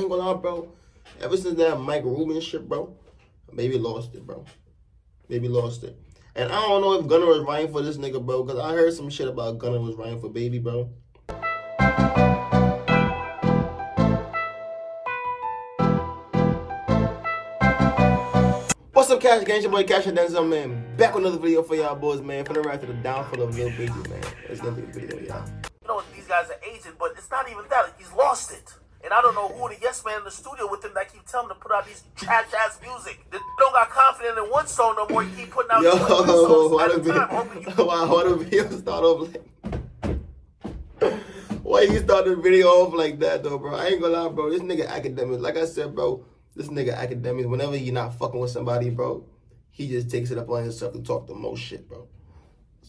ain't gonna lie, bro. Ever since that Mike Rubin shit, bro, Baby lost it, bro. Baby lost it. And I don't know if Gunna was writing for this nigga, bro, because I heard some shit about Gunna was writing for Baby, bro. What's up, Cash Gang? Your boy Cashout, Denzel, man. Back with another video for y'all boys, man. Finna ride to the downfall of Lil Baby, man. Let's get into the video, y'all. You know, these guys are aging, but it's not even that. He's lost it. And I don't know who the yes man in the studio with him that keep telling him to put out these trash-ass music. They don't got confidence in one song no more. You keep putting out songs why at the a time. why the video start off like... Why you start the video off like that, though, bro? I ain't gonna lie, bro. This nigga academic. Like I said, bro, this nigga academic, whenever he not fucking with somebody, bro, he just takes it up on himself to talk the most shit, bro.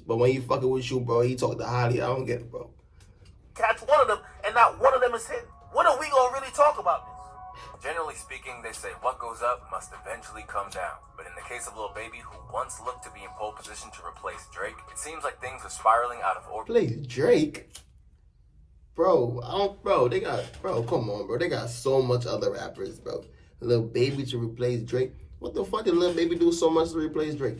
But when he fucking with you, bro, he talk the highly. I don't get it, bro. Catch one of them, and not one of them is hit. When are we gonna really talk about this? Generally speaking, they say what goes up must eventually come down. But in the case of Lil Baby, who once looked to be in pole position to replace Drake, it seems like things are spiraling out of order. Replace Drake? Bro, they got, come on, bro. They got so much other rappers, bro. Lil Baby to replace Drake. What the fuck did Lil Baby do so much to replace Drake?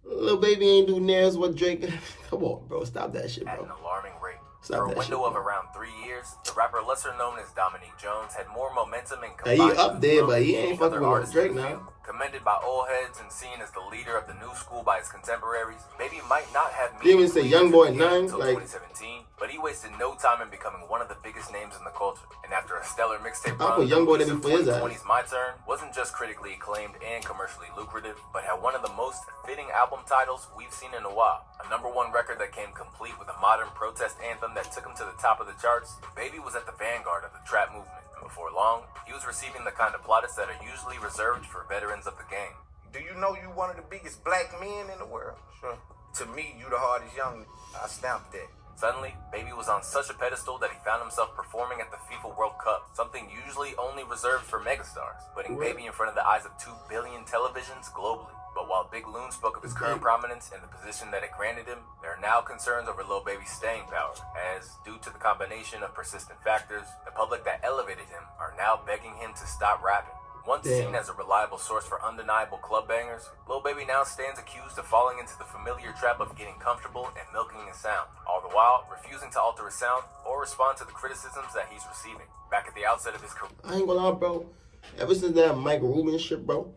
Lil Baby ain't do near as what Drake. Come on, bro. Stop that shit, At an bro. alarming rate. Stop For a that window shit, of bro. around 3 years, the rapper lesser known as Dominique Jones had more momentum and He combined up there, with but he ain't other fucking with artists Drake in the now. field. Commended by old heads and seen as the leader of the new school by his contemporaries, Baby might not have Didn't even say Young Boy 9, until like 2017, but he wasted no time in becoming one of the biggest names in the culture. And after a stellar mixtape I run, put Young Boy the there before his ass. 2020's My Turn wasn't just critically acclaimed and commercially lucrative, but had one of the most fitting album titles we've seen in a while. A #1 record that came complete with a modern protest anthem that took him to the top of the charts. Baby was at the vanguard of the trap movement, and before long, he was receiving the kind of plaudits that are usually reserved for veterans of the game. Do you know you one of the biggest black men in the world? Sure. To me, you the hardest young. I stamped that. Suddenly, Baby was on such a pedestal that he found himself performing at the FIFA World Cup, something usually only reserved for megastars, putting Baby in front of the eyes of 2 billion televisions globally. But while Big Loon spoke of his current prominence and the position that it granted him, there are now concerns over Lil Baby's staying power, as, due to the combination of persistent factors, the public that elevated him are now begging him to stop rapping. Once seen as a reliable source for undeniable club bangers, Lil Baby now stands accused of falling into the familiar trap of getting comfortable and milking his sound, all the while refusing to alter his sound or respond to the criticisms that he's receiving. Back at the outset of his career, I ain't gonna lie, bro. Ever since that Mike Rubin shit, bro,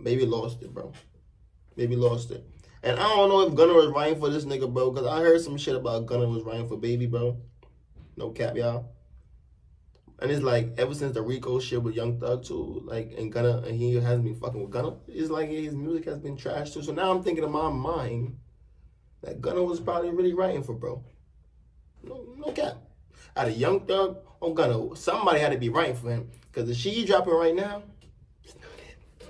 Baby lost it, bro. Baby lost it. And I don't know if Gunna was writing for this nigga, bro, because I heard some shit about Gunna was writing for Baby, bro. No cap, y'all. And it's like, ever since the Rico shit with Young Thug, too, like, and Gunna, and he hasn't been fucking with Gunna, it's like his music has been trash, too. So now I'm thinking in my mind that Gunna was probably really writing for, bro. No cap. Out of Young Thug or Gunna, somebody had to be writing for him. Because the shit he dropping right now, it's not it.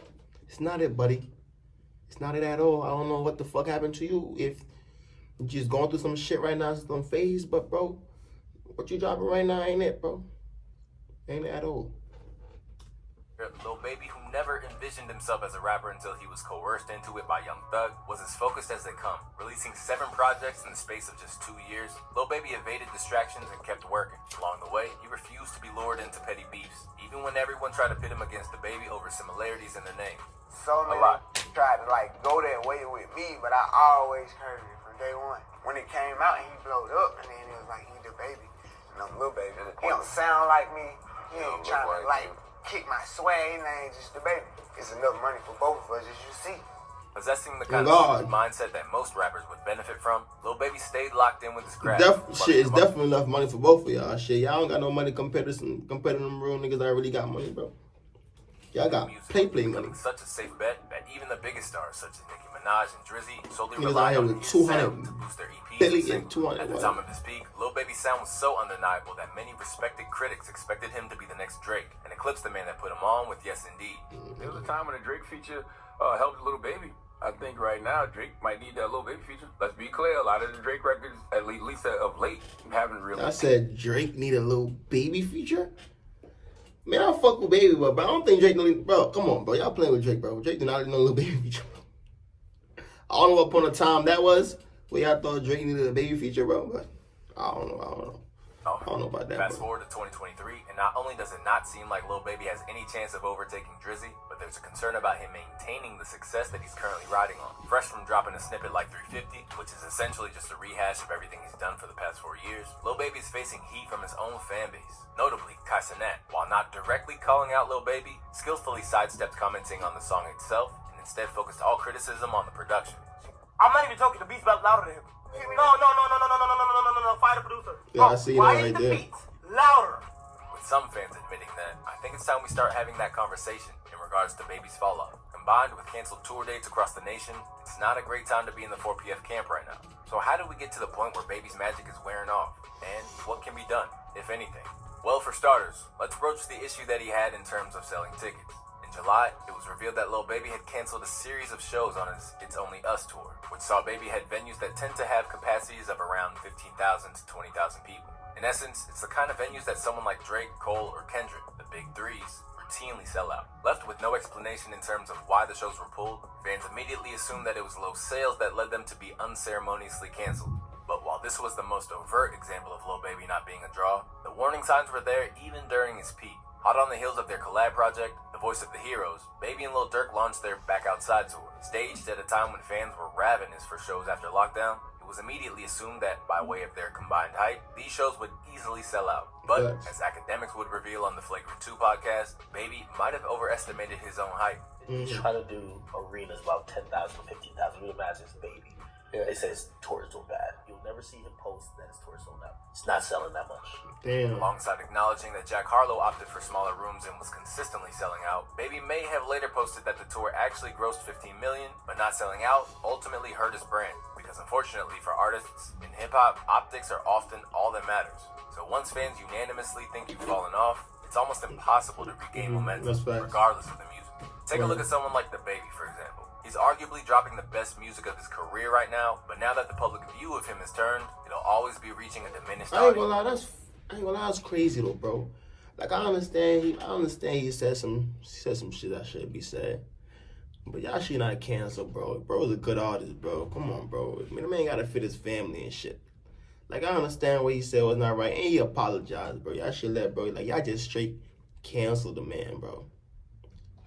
It's not it, buddy. It's not it at all. I don't know what the fuck happened to you. If you're just going through some shit right now, some phase, but, bro, what you dropping right now ain't it, bro. Ain't it at all. Lil Baby, who never envisioned himself as a rapper until he was coerced into it by Young Thug, was as focused as they come, releasing 7 projects in the space of just 2 years. Lil Baby evaded distractions and kept working. Along the way, he refused to be lured into petty beefs, even when everyone tried to pit him against the Baby over similarities in their name. So many tried to go that way with me, but I always heard it from day one. When it came out, he blowed up, and then it was like he the Baby, and I'm Lil Baby. He don't sound like me. He ain't trying to kick my swag. He ain't just the Baby. It's enough money for both of us, as you see. Possessing the kind of mindset that most rappers would benefit from, Lil Baby stayed locked in with his craft. It's definitely enough money for both of y'all. Shit, y'all don't got no money compared to them real niggas that already got money, bro. Y'all got play money. Such a safe bet that even the biggest stars, such as Nicki Minaj and Drizzy, solely Niggas rely out here on with his 200 sound to boost their EPs. billion, 200. At the time of his peak, Lil Baby's sound was so undeniable that many respected critics expected him to be the next Drake and eclipse the man that put him on with Yes Indeed. There was a time when a Drake feature helped Lil Baby. I think right now Drake might need that Lil Baby feature. Let's be clear, a lot of the Drake records, at least of late, haven't really. I said Drake need a Lil Baby feature? Man, I fuck with Baby, but I don't think Drake need, bro, come on, bro. Y'all playing with Drake, bro. Drake did not need no Lil Baby feature, bro. I don't know what point of time that was where y'all thought Drake needed a Baby feature, bro, but I don't know. Oh, I don't know about that, fast bro. forward to 2023, and not only does it not seem like Lil Baby has any chance of overtaking Drizzy, but there's a concern about him maintaining the success that he's currently riding on. Fresh from dropping a snippet like 350, which is essentially just a rehash of everything he's done for the past 4 years, Lil Baby is facing heat from his own fan base. Notably, Cashout, while not directly calling out Lil Baby, skillfully sidestepped commenting on the song itself, and instead focused all criticism on the production. I'm not even talking. The beat's about louder than him. No. Fire the producer. Yeah, I see that Why right is the there. beat louder? With some fans admitting that, I think it's time we start having that conversation in regards to Baby's fall off. Combined with canceled tour dates across the nation, it's not a great time to be in the 4PF camp right now. So how do we get to the point where Baby's magic is wearing off? And what can be done, if anything? Well, for starters, let's broach the issue that he had in terms of selling tickets. In July, it was revealed that Lil Baby had canceled a series of shows on his It's Only Us tour, which saw Baby head venues that tend to have capacities of around 15,000 to 20,000 people. In essence, it's the kind of venues that someone like Drake, Cole, or Kendrick, the big threes, routinely sell out. Left with no explanation in terms of why the shows were pulled, fans immediately assumed that it was low sales that led them to be unceremoniously canceled. But while this was the most overt example of Lil Baby not being a draw, the warning signs were there even during his peak. Hot on the heels of their collab project, The Voice of the Heroes, Baby and Lil Durk launched their Back Outside tour. Staged at a time when fans were ravenous for shows after lockdown, it was immediately assumed that, by way of their combined hype, these shows would easily sell out. But, as academics would reveal on the Flagrant 2 podcast, Baby might have overestimated his own hype. He's trying to do arenas about 10,000, 15,000. You imagine it's Baby. Yeah. They say his tour is doing bad. You'll never see him post that his tour is sold out. It's not selling that much. Damn. Alongside acknowledging that Jack Harlow opted for smaller rooms and was consistently selling out, Baby may have later posted that the tour actually grossed $15 million, but not selling out ultimately hurt his brand. Because unfortunately for artists, in hip-hop, optics are often all that matters. So once fans unanimously think you've fallen off, it's almost impossible to regain momentum, that's facts. regardless of the music. Take a look at someone like The Baby, for example. He's arguably dropping the best music of his career right now, but now that the public view of him has turned, it'll always be reaching a diminished I ain't gonna audience. lie, that's crazy though, bro. Like I understand he said some shit that should be said. But y'all shit not cancel, bro. Bro's a good artist, bro. Come on, bro. I mean, the man gotta fit his family and shit. Like I understand what he said was not right, and he apologized, bro. Y'all should let, bro. Like y'all just straight cancel the man, bro.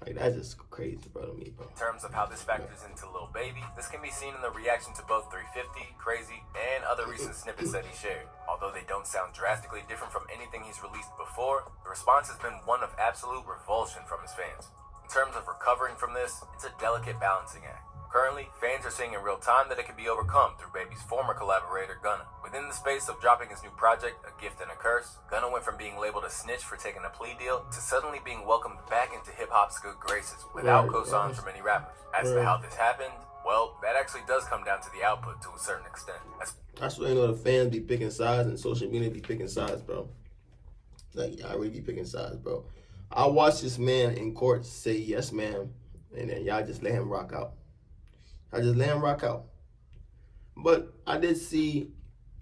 Like that's just crazy, bro, to me, bro. In terms of how this factors into Lil Baby, this can be seen in the reaction to both 350, Crazy, and other recent snippets that he shared. Although they don't sound drastically different from anything he's released before, the response has been one of absolute revulsion from his fans. In terms of recovering from this, it's a delicate balancing act. Currently, fans are seeing in real time that it can be overcome through Baby's former collaborator, Gunna. Within the space of dropping his new project, A Gift and a Curse, Gunna went from being labeled a snitch for taking a plea deal to suddenly being welcomed back into hip-hop's good graces without co-signs from any rappers. As to how this happened, well, that actually does come down to the output to a certain extent. That's why you know the fans be picking sides and social media be picking sides, bro. Like y'all really be picking sides, bro. I watched this man in court say yes, ma'am, and then y'all just let him rock out. I just let him rock out. But I did see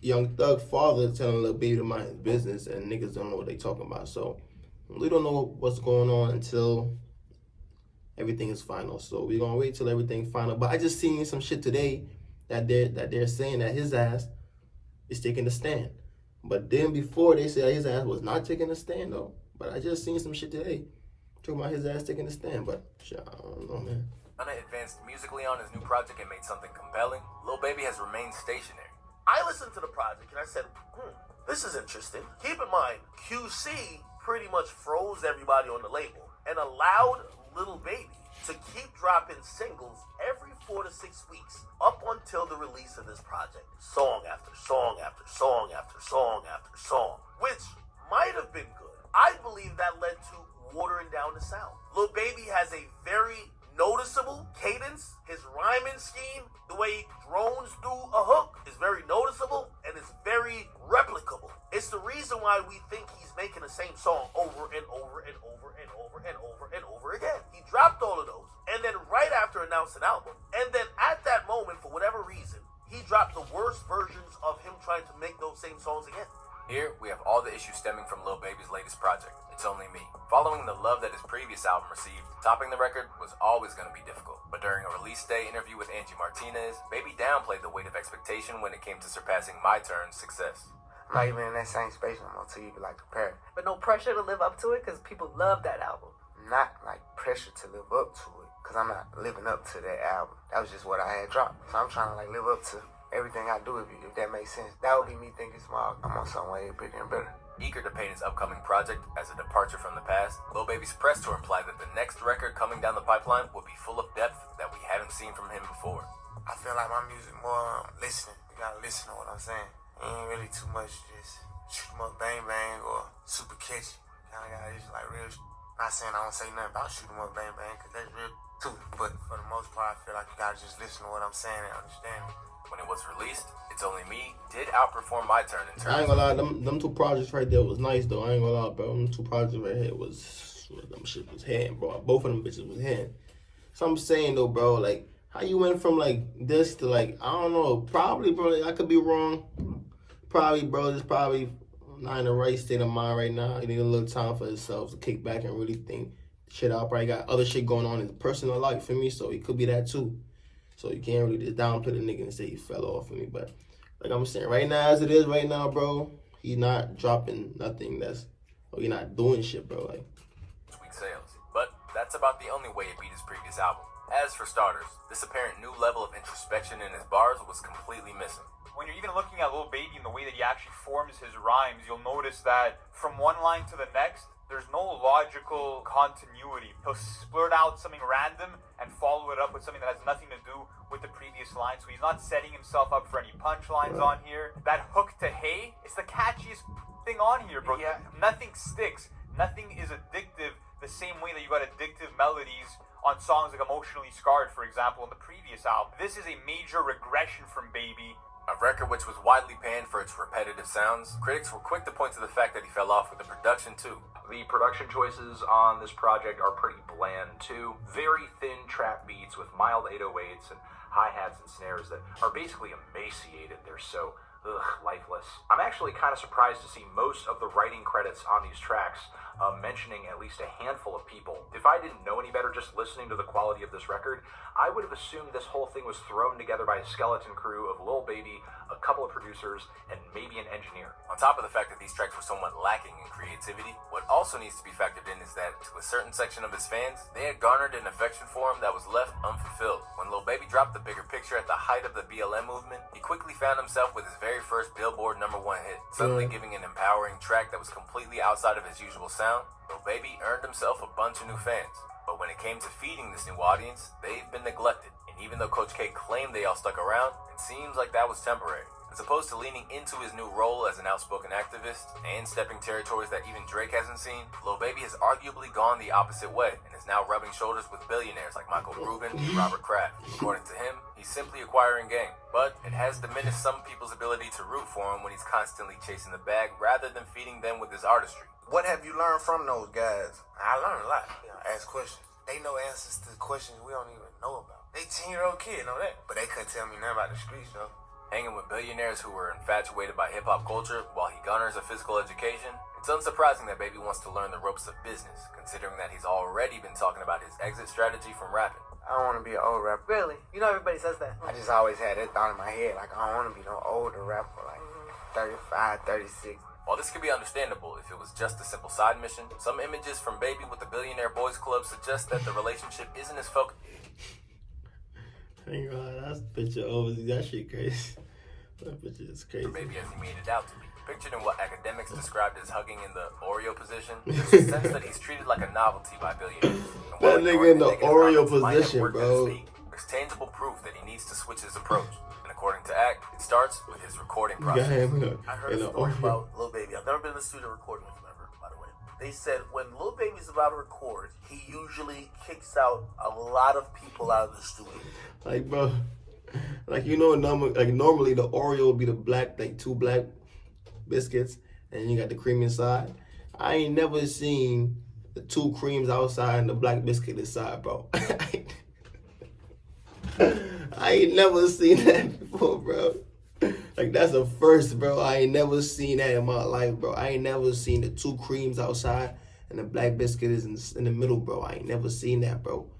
Young Thug father telling Lil Baby to mind his business, and niggas don't know what they talking about. So we don't know what's going on until everything is final. So we're gonna wait till everything final. But I just seen some shit today that they're saying that his ass is taking a stand. But then before they said his ass was not taking a stand though. But I just seen some shit today talking about his ass taking a stand. But shit, I don't know, man. Gunna advanced musically on his new project and made something compelling. Lil Baby has remained stationary. I listened to the project and I said, this is interesting. Keep in mind, QC pretty much froze everybody on the label and allowed Lil Baby to keep dropping singles every 4 to 6 weeks up until the release of this project. Song after song after song after song after song, which might have been good. I believe that led to watering down the sound. Lil Baby has a very noticeable cadence. His rhyming scheme, the way he drones through a hook, is very noticeable and it's very replicable. It's the reason why we think he's making the same song over and over and over and over and over and over again. He dropped all of those and then right after announced an album. And then at that moment, for whatever reason, he dropped the worst versions of him trying to make those same songs again. Here, we have all the issues stemming from Lil Baby's latest project, It's Only Me. Following the love that his previous album received, topping the record was always going to be difficult. But during a release day interview with Angie Martinez, Baby downplayed the weight of expectation when it came to surpassing My Turn's success. I'm not even in that same space no more till you be like compared. But no pressure to live up to it because people love that album. Not like pressure to live up to it, because I'm not living up to that album. That was just what I had dropped. So I'm trying to like live up to everything I do, if that makes sense. That would be me thinking small. I'm on some way bigger and better. Eager to paint his upcoming project as a departure from the past, Lil Baby's press tour implied that the next record coming down the pipeline would be full of depth that we haven't seen from him before. I feel like my music more listening. You gotta listen to what I'm saying. It ain't really too much just shoot 'em up bang bang or super catchy. Kinda gotta just like real Not saying I don't say nothing about shoot 'em up bang bang, cause that's real too. But for the most part, I feel like you gotta just listen to what I'm saying and understand it. When it was released, It's Only Me did outperform My Turn in terms. I ain't gonna lie, them two projects right there was nice though. I ain't gonna lie, bro. Them two projects right here them shit was hitting, bro. Both of them bitches was hitting. So I'm saying though, bro, like how you went from like this to like I don't know, probably, bro. Like, I could be wrong. Probably, bro. Just probably not in the right state of mind right now. He need a little time for himself to kick back and really think shit out. Probably got other shit going on in his personal life for me, so it could be that too. So you can't really just downplay the nigga and say he fell off for me. But like I'm saying, right now as it is right now, bro, he's not dropping nothing he's not doing shit, bro. Like week sales. But that's about the only way it beat his previous album. As for starters, this apparent new level of introspection in his bars was completely missing. When you're even looking at Lil Baby and the way that he actually forms his rhymes, you'll notice that from one line to the next, there's no logical continuity. He'll splurt out something random and follow it up with something that has nothing to do with the previous line. So he's not setting himself up for any punchlines on here. That hook to Hey, it's the catchiest thing on here, bro. Yeah. Nothing sticks. Nothing is addictive the same way that you got addictive melodies on songs like Emotionally Scarred, for example, in the previous album. This is a major regression from Baby. A record which was widely panned for its repetitive sounds, critics were quick to point to the fact that he fell off with the production too. The production choices on this project are pretty bland too. Very thin trap beats with mild 808s and hi-hats and snares that are basically emaciated. They're so lifeless. I'm actually kind of surprised to see most of the writing credits on these tracks mentioning at least a handful of people. If I didn't know any better just listening to the quality of this record, I would have assumed this whole thing was thrown together by a skeleton crew of Lil Baby, a couple of producers, and maybe an engineer. On top of the fact that these tracks were somewhat lacking in creativity, what also needs to be factored in is that to a certain section of his fans, they had garnered an affection for him that was left unfulfilled. When Lil Baby dropped The Bigger Picture at the height of the BLM movement, he quickly found himself with his very first Billboard #1 hit, suddenly giving an empowering track that was completely outside of his usual sound. Lil Baby earned himself a bunch of new fans. But when it came to feeding this new audience, they've been neglected. And even though Coach K claimed they all stuck around, it seems like that was temporary. As opposed to leaning into his new role as an outspoken activist and stepping territories that even Drake hasn't seen, Lil Baby has arguably gone the opposite way and is now rubbing shoulders with billionaires like Michael Rubin and Robert Kraft. According to him, he's simply acquiring game, but it has diminished some people's ability to root for him when he's constantly chasing the bag rather than feeding them with his artistry. What have you learned from those guys? I learned a lot. Ask questions. They know answers to questions we don't even know about. They 10-year-old kid know that, but they couldn't tell me nothing about the streets though. Hanging with billionaires who were infatuated by hip-hop culture while he garners a physical education, it's unsurprising that Baby wants to learn the ropes of business, considering that he's already been talking about his exit strategy from rapping. I don't want to be an old rapper. Really? You know everybody says that. I just always had that thought in my head, like I don't want to be no older rapper, like 35, 36. While this could be understandable if it was just a simple side mission, some images from Baby with the Billionaire Boys Club suggest that the relationship isn't as focused. ain't gonna lie, that's a picture over. That shit crazy. That picture is crazy. Baby as he made it out to be. Pictured in what academics described as hugging in the Oreo position, there's a sense that he's treated like a novelty by billionaires. And while That nigga in the Oreo position, bro. There's tangible proof that he needs to switch his approach. And according to Act, it starts with his recording Got process. him I heard in a the story Oreo. about Lil Baby. I've never been in the studio recording with him ever, by the way. They said when Lil Baby's about to record, he usually kicks out a lot of people out of the studio. Like, bro, like normally the Oreo would be the black, like 2 black biscuits, and you got the cream inside. I ain't never seen the 2 creams outside and the black biscuit inside, bro. I ain't never seen that before, bro. Like, that's a first, bro. I ain't never seen that in my life, bro. I ain't never seen the 2 creams outside and the black biscuit is in the middle, bro. I ain't never seen that, bro.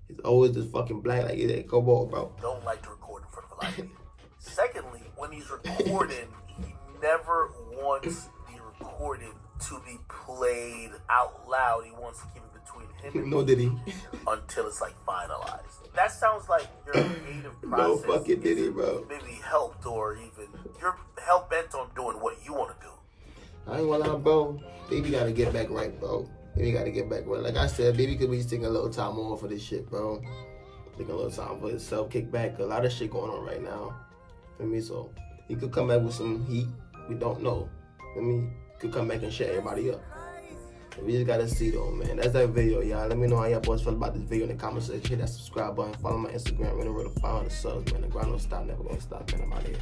It's always just fucking black, like, yeah, go on, bro. Don't like to record in front of a lot of people. Secondly, when he's recording, he never wants the recording to be played out loud. He wants to keep it between him and No, did he? until it's like finalized. That sounds like your creative No process. fucking did he, isn't bro. Maybe helped, or even you're hell bent on doing what you want to do. I ain't gonna lie, bro. Baby gotta get back right, bro. Baby gotta get back right. Like I said, Baby could be just taking a little time off for this shit, bro. Taking a little time for himself, kick back. A lot of shit going on right now. For me, so he could come back with some heat. We don't know. I mean, could come back and shut everybody up. We just gotta see though, man. That's that video, y'all. Let me know how y'all boys feel about this video in the comment section. Hit that subscribe button. Follow my Instagram. We're the subs, man. The grind don't stop. Never gonna stop, man. I'm out here.